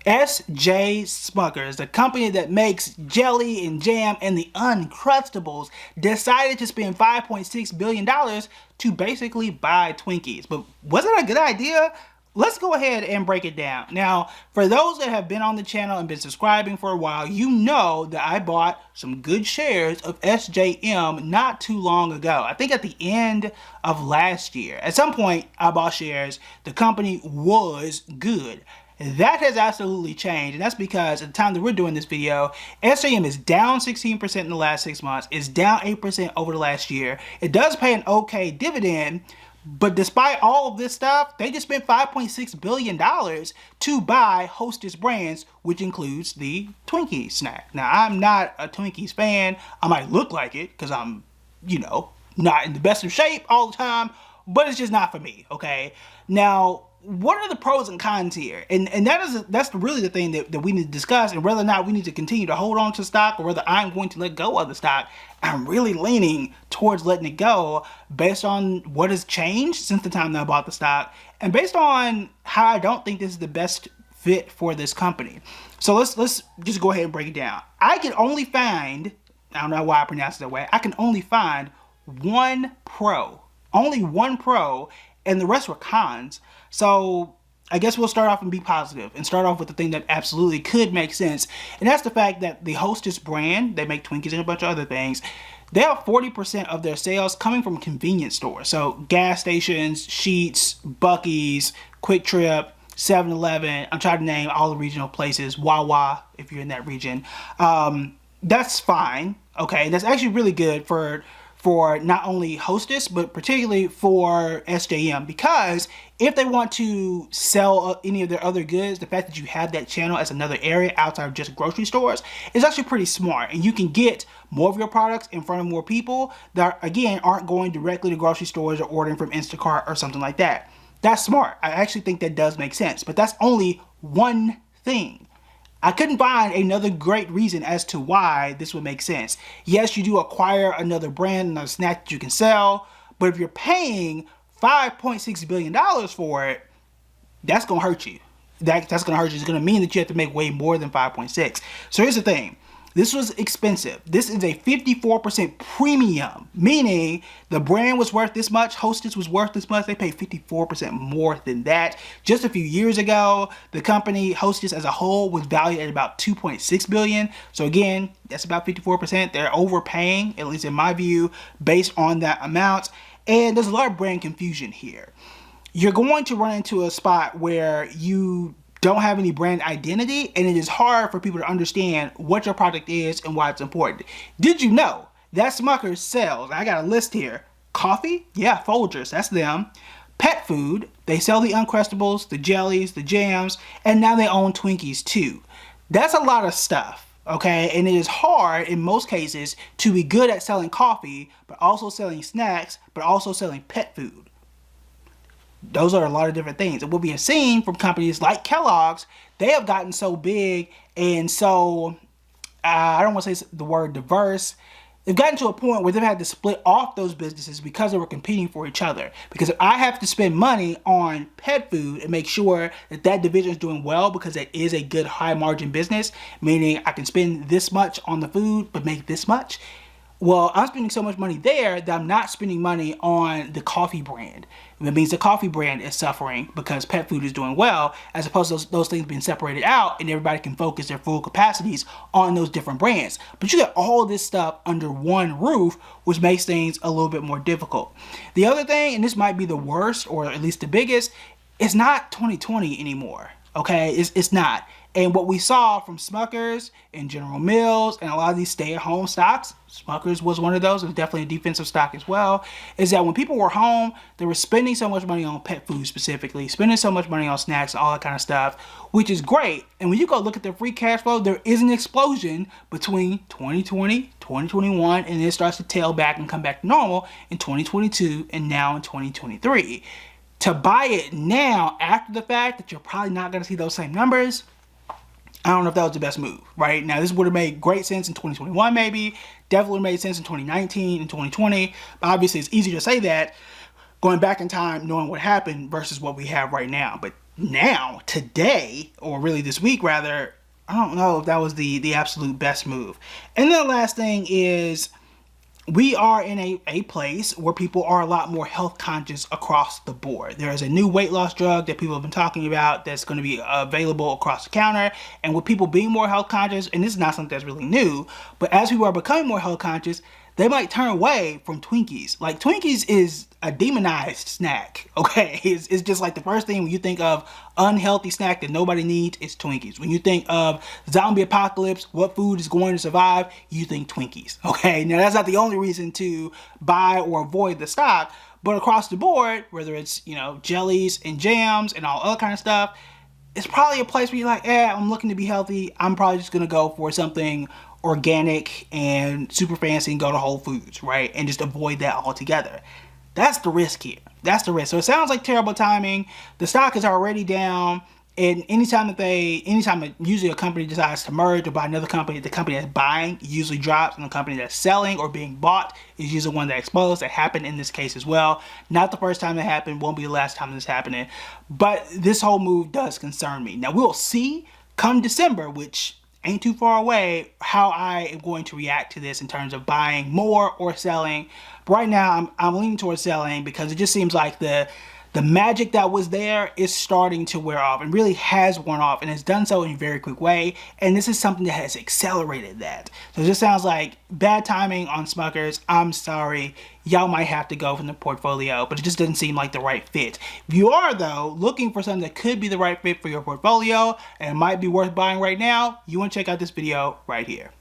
SJ Smuckers, the company that makes jelly and jam and the Uncrustables, decided to spend $5.6 billion to basically buy Twinkies. But was it a good idea? Let's go ahead and break it down. Now, for those that have been on the channel and been subscribing for a while, you know that I bought some good shares of SJM not too long ago. I think at the end of last year. At some point, I bought shares. The company was good. That has absolutely changed, and that's because at the time that we're doing this video, SJM is down 16% in the last 6 months. It's down 8% over the last year. It does pay an okay dividend, but despite all of this stuff, they just spent $5.6 billion to buy Hostess brands, which includes the Twinkies snack. Now, I'm not a Twinkies fan. I might look like it because I'm, not in the best of shape all the time, but it's just not for me, okay? Now, what are the pros and cons here? And that's really the thing that we need to discuss, and whether or not we need to continue to hold on to stock or whether I'm going to let go of the stock. I'm really leaning towards letting it go based on what has changed since the time that I bought the stock and based on how I don't think this is the best fit for this company. So let's just go ahead and break it down. I can only find, I don't know why I pronounce it that way, I can only find one pro, only one pro, and the rest were cons. So I guess we'll start off and be positive and start off with the thing that absolutely could make sense. And that's the fact that the Hostess brand, they make Twinkies and a bunch of other things, they have 40% of their sales coming from convenience stores. So gas stations, Sheetz, Buc-ee's, Quick Trip, 7-Eleven, I'm trying to name all the regional places, Wawa, if you're in that region. That's fine, okay? That's actually really good for not only Hostess, but particularly for SJM, because if they want to sell any of their other goods, the fact that you have that channel as another area outside of just grocery stores is actually pretty smart, and you can get more of your products in front of more people that, again, aren't going directly to grocery stores or ordering from Instacart or something like that. That's smart. I actually think that does make sense, but that's only one thing. I couldn't find another great reason as to why this would make sense. Yes, you do acquire another brand, another snack that you can sell, but if you're paying $5.6 billion for it, that's going to hurt you. That's going to hurt you. It's going to mean that you have to make way more than 5.6. So here's the thing. This was expensive. This is a 54% premium, meaning the brand was worth this much, Hostess was worth this much. They paid 54% more than that. Just a few years ago, the company Hostess as a whole was valued at about $2.6 billion. So again, that's about 54%. They're overpaying, at least in my view, based on that amount. And there's a lot of brand confusion here. You're going to run into a spot where you don't have any brand identity, and it is hard for people to understand what your product is and why it's important. Did you know that Smuckers sells, I got a list here, coffee? Yeah, Folgers, that's them. Pet food, they sell the Uncrustables, the jellies, the jams, and now they own Twinkies too. That's a lot of stuff, okay? And it is hard in most cases to be good at selling coffee, but also selling snacks, but also selling pet food. Those are a lot of different things. And what we have seen from companies like Kellogg's, they have gotten so big and so, I don't want to say the word diverse. They've gotten to a point where they've had to split off those businesses because they were competing for each other. Because if I have to spend money on pet food and make sure that that division is doing well, because it is a good high margin business, meaning I can spend this much on the food but make this much. Well, I'm spending so much money there that I'm not spending money on the coffee brand. And that means the coffee brand is suffering because pet food is doing well, as opposed to those things being separated out and everybody can focus their full capacities on those different brands. But you got all this stuff under one roof, which makes things a little bit more difficult. The other thing, and this might be the worst or at least the biggest, it's not 2020 anymore. Okay, it's not. And what we saw from Smuckers and General Mills and a lot of these stay-at-home stocks, Smuckers was one of those, it was definitely a defensive stock as well, is that when people were home, they were spending so much money on pet food specifically, spending so much money on snacks and all that kind of stuff, which is great. And when you go look at their free cash flow, there is an explosion between 2020, 2021, and then it starts to tail back and come back to normal in 2022 and now in 2023. To buy it now, after the fact that you're probably not going to see those same numbers, I don't know if that was the best move, right? Now, this would have made great sense in 2021, maybe. Definitely made sense in 2019 and 2020. But obviously, it's easier to say that going back in time, knowing what happened versus what we have right now. But now, today, or really this week rather, I don't know if that was the absolute best move. And then the last thing is, we are in a place where people are a lot more health conscious across the board. There is a new weight loss drug that people have been talking about that's going to be available across the counter. And with people being more health conscious, and this is not something that's really new, but as people are becoming more health conscious, they might turn away from Twinkies. Like, Twinkies is a demonized snack, okay? It's just like the first thing when you think of unhealthy snack that nobody needs, it's Twinkies. When you think of zombie apocalypse, what food is going to survive, you think Twinkies, okay? Now, that's not the only reason to buy or avoid the stock, but across the board, whether it's, you know, jellies and jams and all other kind of stuff, it's probably a place where you're like, I'm looking to be healthy. I'm probably just gonna go for something organic and super fancy and go to Whole Foods, right? And just avoid that altogether. That's the risk here. That's the risk. So it sounds like terrible timing. The stock is already down. And anytime usually a company decides to merge or buy another company, the company that's buying usually drops, and the company that's selling or being bought is usually one that explodes. That happened in this case as well. Not the first time it happened, won't be the last time this happening. But this whole move does concern me. Now we'll see come December, which ain't too far away, how I am going to react to this in terms of buying more or selling. But right now I'm leaning towards selling because it just seems like the magic that was there is starting to wear off, and really has worn off, and has done so in a very quick way. And this is something that has accelerated that. So it just sounds like bad timing on Smuckers. I'm sorry. Y'all might have to go from the portfolio, but it just doesn't seem like the right fit. If you are, though, looking for something that could be the right fit for your portfolio and it might be worth buying right now, you want to check out this video right here.